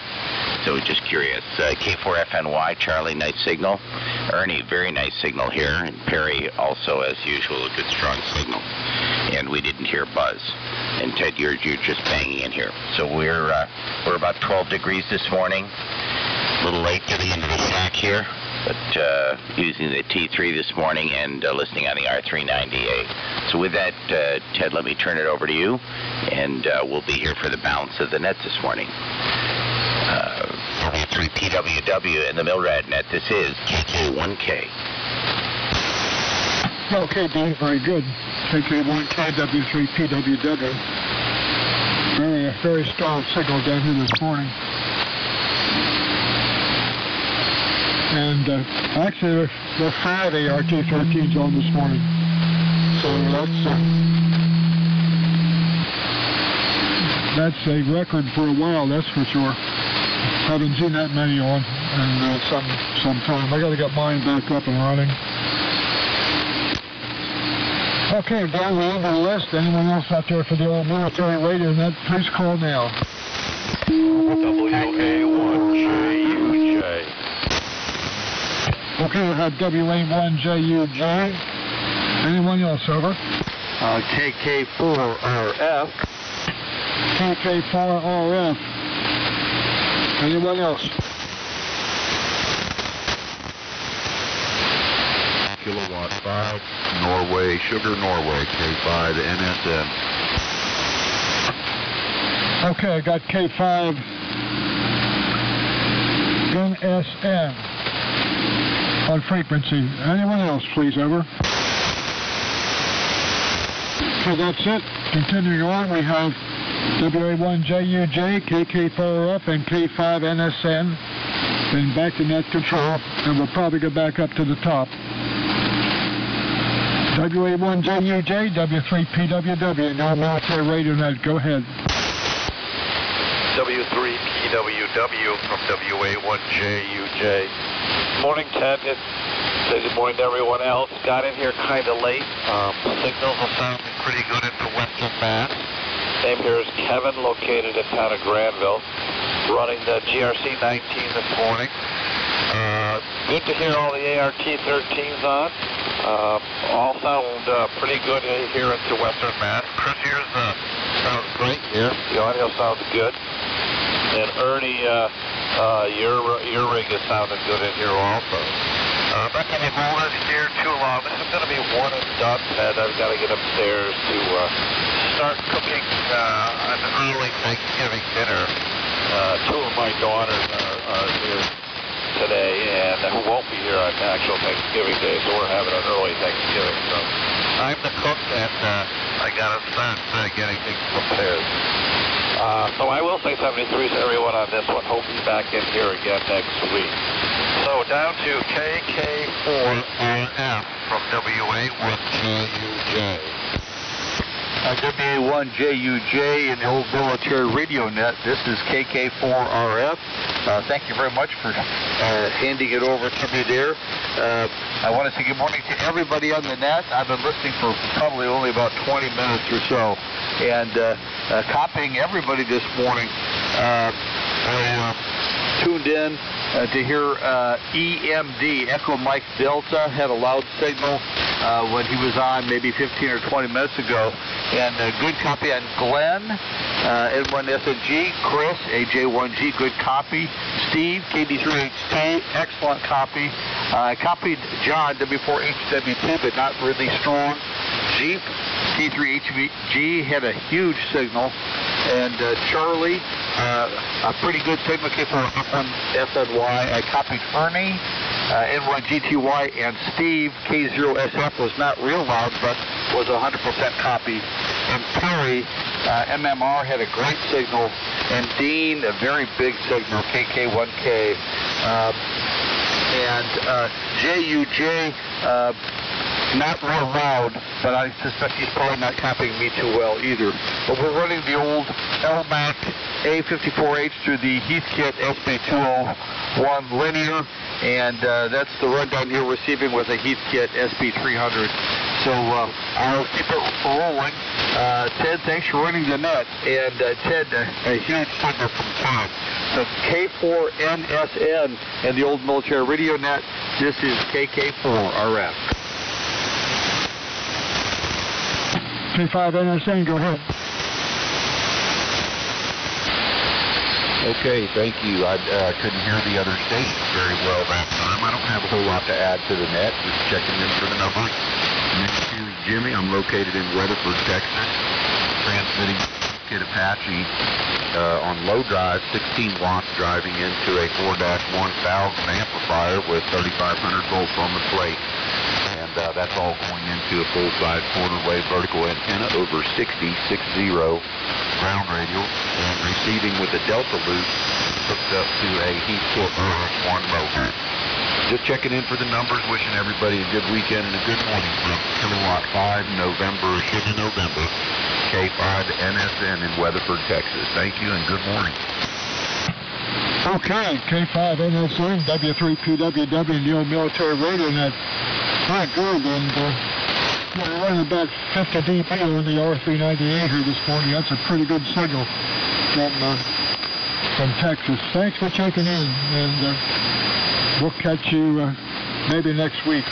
So just curious. K4FNY, Charlie, nice signal. Ernie, very nice signal here. And Perry, also, as usual, a good strong signal. And we didn't hear buzz. And Ted, you're just banging in here. So we're about 12 degrees this morning. A little late getting into the sack here, but using the T3 this morning and listening on the R390A. So with that, Ted, let me turn it over to you, and we'll be here for the balance of the net this morning. W3PWW and the Milrad net. This is KK1K. Okay, Dave, very good. KK1KW3PWW. Very strong signal down here this morning. And actually, there are 5 ART-13s on this morning. So that's a record for a while, that's for sure. Haven't seen that many on in some time. I got to get mine back up and running. Okay, down the end of the list. Anyone else out there for the old military radio net, please call now. WA1JUJ. Okay, we'll have WA1JUJ. Anyone else, over? KK4RF. KK4RF. Anyone else? Kilowatt 5, Norway, Sugar Norway, K5 NSN. Okay, I got K5 NSN on frequency. Anyone else, please, over? Okay, that's it. Continuing on, we have WA1JUJ, KK4RF, and K5 NSN. Then back to net control, and we'll probably go back up to the top. WA1JUJ, W3PWW, no military radio net. Go ahead. W3PWW from WA1JUJ. Morning, Ted. Good morning to everyone else. Got in here kind of late. Signals are sounding pretty good into Western Mass. Name here is Kevin, located in town of Granville. Running the GRC 19 this morning. Good to hear all the ART-13s on. All sound pretty good here into Western Mass. Chris here sounds great here. The audio sounds good. And Ernie, your rig is sounding good in here also. Not going to hold us here too long. This is going to be one and done, Ted. I've got to get upstairs to start cooking an early Thanksgiving dinner. 2 of my daughters are here today, and who won't be here on actual Thanksgiving Day, so we're having an early Thanksgiving. So I'm the cook, and I got to start getting things prepared. So I will say 73 to everyone on this one. Hope you're back in here again next week. So down to KK4RF from WA1JUJ. WA1JUJ in the old military radio net. This is KK4RF. Thank you very much for handing it over to me there. I want to say good morning to everybody on the net. I've been listening for probably only about 20 minutes or so, and copying everybody this morning. I tuned in to hear EMD, Echo Mike Delta, had a loud signal when he was on maybe 15 or 20 minutes ago. And a good copy on Glenn, N1SNG, Chris, AJ1G, good copy. Steve, KD3HT, excellent copy. I copied John, W4HWT, but not really strong. Jeep, T3HG, had a huge signal. And Charlie, a pretty good signal, K4FNY. I copied Ernie, N1GTY, and Steve, K0SF, was not real loud, but was 100% copy. And Perry, MMR, had a great signal. And Dean, a very big signal, KK1K. And JUJ, not real loud, but I suspect he's probably not copying me too well either. But we're running the old LMAC A54H through the Heathkit SB201 linear, and that's the rundown here receiving with a Heathkit SB300. So I'll keep it rolling. Ted, thanks for running the net. And Ted, a huge signal from Tom. So K4NSN and the old military radio net. This is KK4RF. K5NSN, go ahead. Okay, thank you. I couldn't hear the other stations very well that time. I don't have a whole lot to add to the net, just checking in for the numbers. Next here is Jimmy. I'm located in Weatherford, Texas, transmitting Kit Apache on low drive, 16 watts, driving into a 4-1000 amplifier with 3500 volts on the plate. And and that's all going into a full-size quarter-wave vertical antenna over 60 ground radial, and receiving with a Delta loop hooked up to a Heathkit RS1 motor. Just checking in for the numbers, wishing everybody a good weekend and a good morning from Kilowatt 5 November, K5 NSN in Weatherford, Texas. Thank you and good morning. Okay, K5 NSN, W3PWW, and the old military radio net. All right, good, and we're running about 50 dB on the R398 here this morning. That's a pretty good signal from Texas. Thanks for checking in, and we'll catch you maybe next week.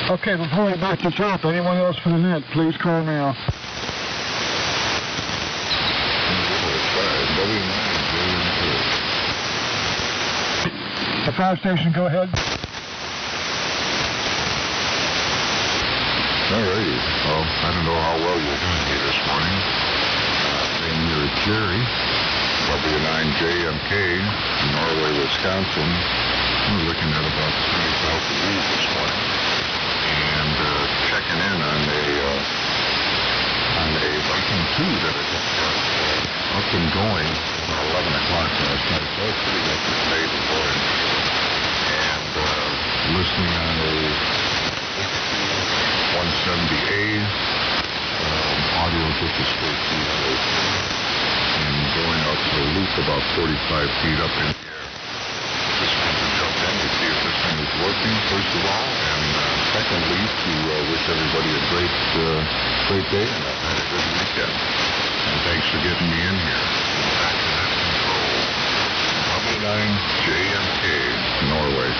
Okay, before we back to top, anyone else for the net, please call now. The fire station, go ahead. Alrighty. Well, I don't know how well you're doing here this morning. Name here is Jerry, W9JMK, Norway, Wisconsin. We're looking at about 20 south of wind this morning, and checking in on a Viking 2 that I just got up and going about 11 o'clock last night. So it's pretty good for today before, and listening on a 170A, audio just a straight feed and going out to a loop about 45 feet up in the air. Just wanted to jump in to see if this thing is working, first of all, and secondly, to wish everybody a great day and a good weekend. And thanks for getting me in here. Back to that control. W9JMK, Norway.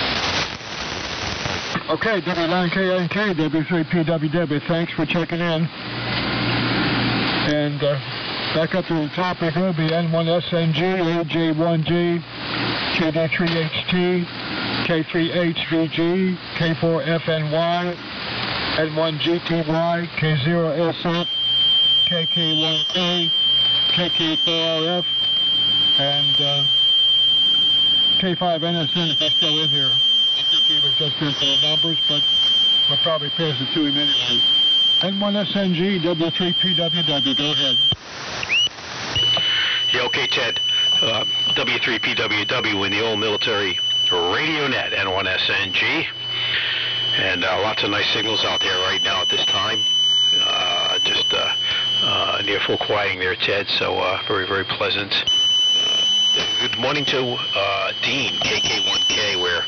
Okay, W9KNK, W3PWW, thanks for checking in. And back up to the topic, will be N1SNG, AJ1G, KD3HT, K3HVG, K4FNY, N1GTY, K0SF, KK1A, KK4RF, and K5NSN if he's still in here. I think he was just in for the numbers, but we'll probably pass it to him anyway. N1SNG, W3PWW, go ahead. Yeah, okay, Ted. W3PWW in the old military radio net, N1SNG. And lots of nice signals out there right now at this time. Just near full quieting there, Ted, so very, very pleasant. Good morning to Dean, KK1K, where,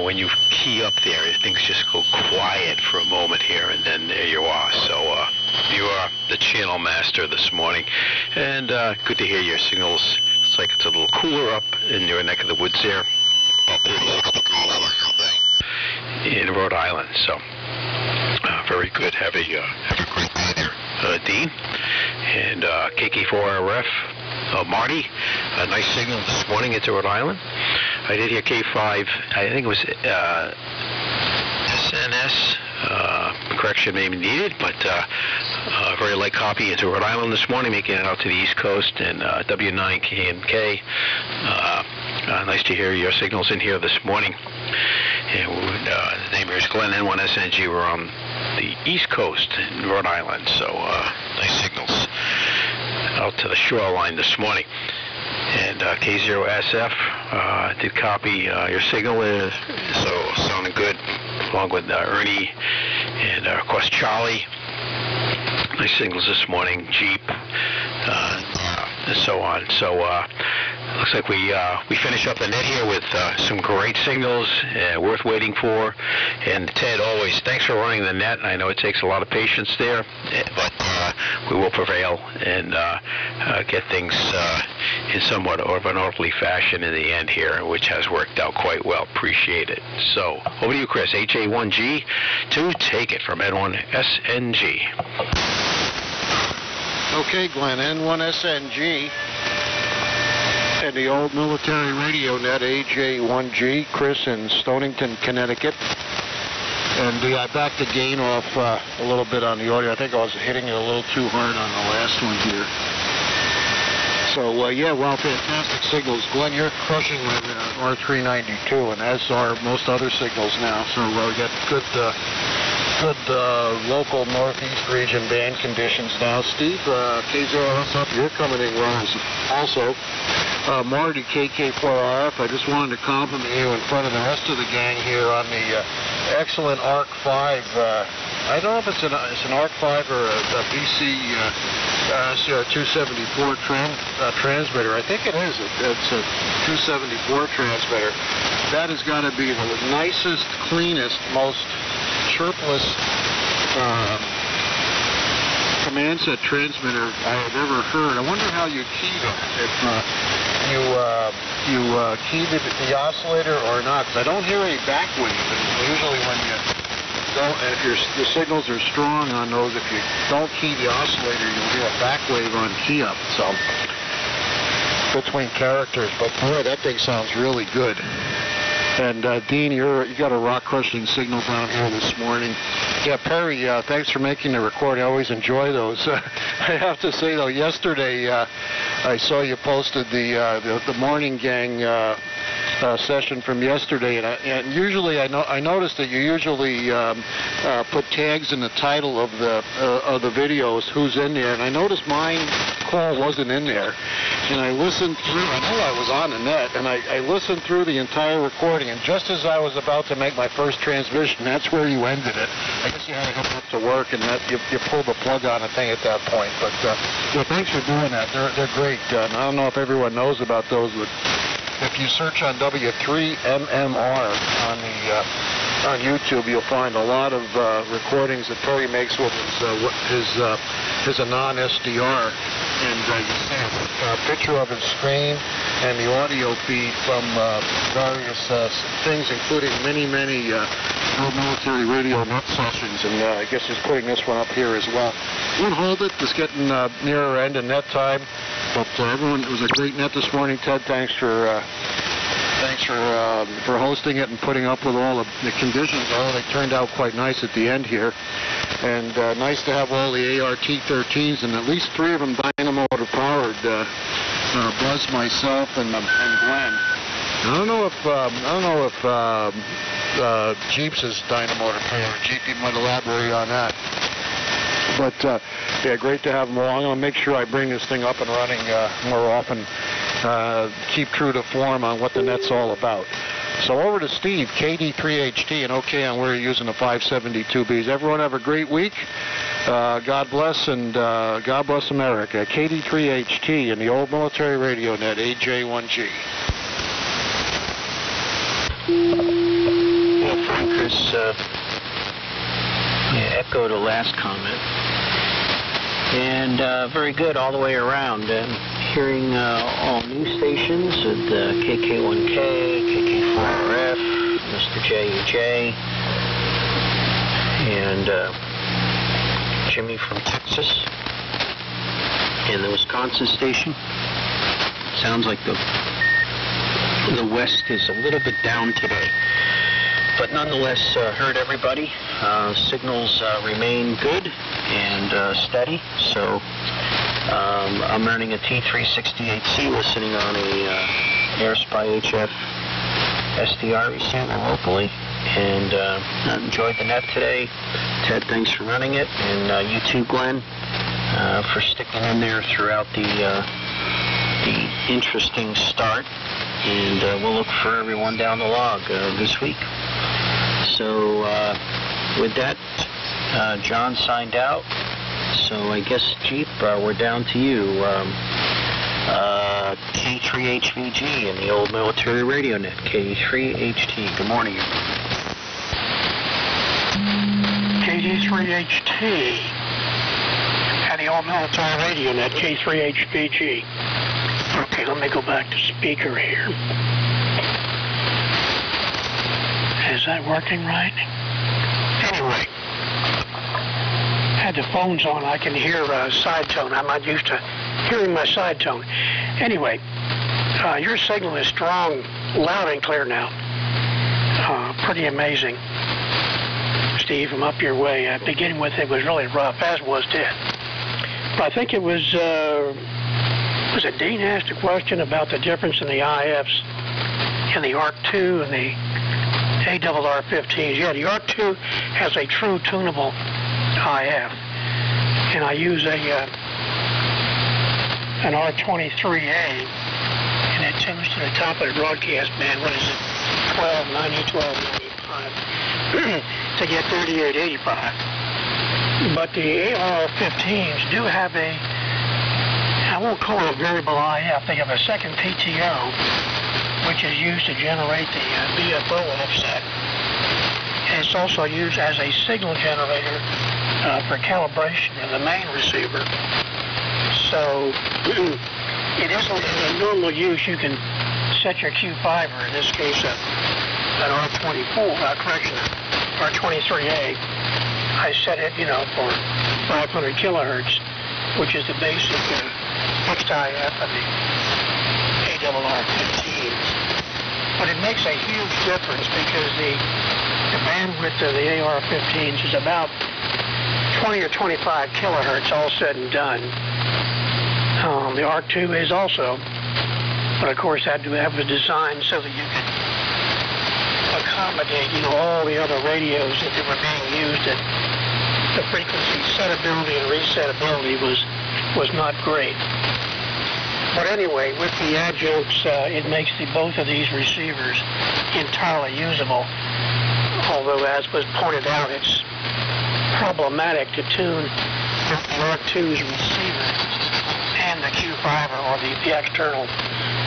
when you key up there, things just go quiet for a moment here, and then there you are. So you are the channel master this morning, and good to hear your signals. It's like it's a little cooler up in your neck of the woods there, about 36 degrees or something, in Rhode Island. So very good. Have a great day there, Dean. And KK4RF. Marty, a nice signal this morning into Rhode Island. I did hear K5, I think it was SNS, correction may be needed, but a very light copy into Rhode Island this morning, making it out to the East Coast, and W9KMK. Nice to hear your signals in here this morning. And the name here is Glenn, N1SNG. We're on the East Coast in Rhode Island, so nice signals out to the shoreline this morning. And K0SF did copy your signal, so sounding good, along with Ernie and of course Charlie. Nice signals this morning, Jeep, and so on. So looks like we finish up the net here with some great signals worth waiting for. And Ted, always thanks for running the net. I know it takes a lot of patience there, but we will prevail and get things in somewhat of an orderly fashion in the end here, which has worked out quite well. Appreciate it. So over to you, Chris. HA1G to take it from N1SNG. Okay, Glenn, N1SNG and the old military radio net, AJ1G, Chris in Stonington, Connecticut. And I backed the gain off a little bit on the audio. I think I was hitting it a little too hard on the last one here. So, yeah, well, fantastic signals. Glenn, you're crushing with R392, and as are most other signals now. So we got good local northeast region band conditions now. Steve, K0S up, you're coming in well also. Marty, KK4RF, I just wanted to compliment you in front of the rest of the gang here on the excellent ARC 5. I don't know if it's an ARC 5 or a BC 274 transmitter. I think it is. It's a 274 transmitter. That has got to be the nicest, cleanest, most chirpless command set transmitter I have ever heard. I wonder how you key them. If you key the oscillator or not, because I don't hear any backwave. And usually when you don't, if the signals are strong on those, if you don't key the oscillator, you'll hear a backwave on key up. So between characters, but boy, that thing sounds really good. And Dean, you got a rock-crushing signal down here this morning. Yeah, Perry, thanks for making the recording. I always enjoy those. I have to say, though, yesterday I saw you posted the morning gang session from yesterday, and usually I noticed that you usually put tags in the title of the videos, who's in there, and I noticed mine call wasn't in there. And I listened through, I know I was on the net, and I listened through the entire recording, and just as I was about to make my first transmission, that's where you ended it. I guess you had to come up to work, and you pulled the plug on the thing at that point. But yeah, thanks for doing that. They're great. And I don't know if everyone knows about those, but if you search on W3MMR on YouTube, you'll find a lot of recordings that Perry makes with his Anon-SDR. And you see a picture of his screen and the audio feed from various things, including many military radio net sessions. And I guess he's putting this one up here as well. Won't hold it. It's getting nearer end of net time. But everyone, it was a great net this morning. Ted, thanks for hosting it and putting up with all the conditions. Oh, they turned out quite nice at the end here. And nice to have all the ART-13s, and at least 3 of them dynamotor powered. Buzz, myself, and Glenn. I don't know if Jeeps is dynamotor powered. GP might elaborate on that. But yeah, great to have them all. I'm going to make sure I bring this thing up and running more often. Keep true to form on what the net's all about. So over to Steve, KD3HT, and OK on where you're using the 572Bs. Everyone have a great week. God bless, and God bless America. KD3HT and the old military radio net, AJ1G. Well, Frank, Chris, echo the last comment. And very good all the way around. Hearing all new stations with KK1K, KK4RF, Mr. JUJ, and Jimmy from Texas, and the Wisconsin station. Sounds like the West is a little bit down today. But nonetheless, heard everybody. Signals remain good and steady. So I'm running a T368C listening on a AirSpy HF SDR receiver locally, and enjoyed the net today. Ted, thanks for running it, and you too, Glenn, for sticking in there throughout the interesting start. And we'll look for everyone down the log this week. So with that, John signed out. So I guess, Jeep, we're down to you. K3HVG in the old military radio net, K3HT. Good morning, everyone. KD3HT and the old military radio net, K3HVG. Okay, let me go back to speaker here. Is that working right? Anyway, had the phones on, I can hear side tone. I'm not used to hearing my side tone. Anyway, your signal is strong, loud and clear now. Pretty amazing. Steve, I'm up your way. Beginning with it was really rough, as was Ted. But I think it was Was it Dean asked a question about the difference in the IFs in the ARC-2 and the ARR-15s? Yeah, the ARC-2 has a true tunable IF, and I use an R23A, and it tunes to the top of the broadcast band. What is it? 1290, 1295 to get 3885. But the ARR-15s do have a, I won't call it a variable IF. They have a second PTO, which is used to generate the BFO offset. And it's also used as a signal generator for calibration in the main receiver. So it isn't in normal use. You can set your Q fiber, in this case an R23A. I set it, for 500 kilohertz, which is the basic fixed IF of the ARR-15s. But it makes a huge difference because the bandwidth of the ARR-15s is about 20 or 25 kilohertz, all said and done. The ARC-2 is also, but of course had to have a design so that you could accommodate, all the other radios that were being used, and the frequency settability and resettability was not great. But anyway, with the adjuncts, it makes both of these receivers entirely usable. Although, as was pointed out, it's problematic to tune the ARC-2's receiver and the Q fiber, or the external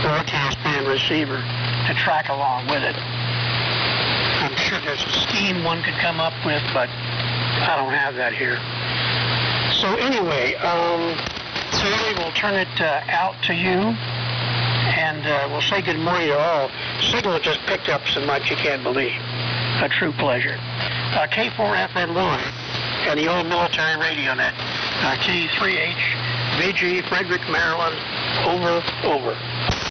broadcast band receiver, to track along with it. I'm sure there's a scheme one could come up with, but I don't have that here. So anyway, Terry, we'll turn it out to you, and we'll say good morning to all. Signal just picked up so much you can't believe. A true pleasure. K4FNY and the old military radio net. K3H, VG, Frederick, Maryland, over.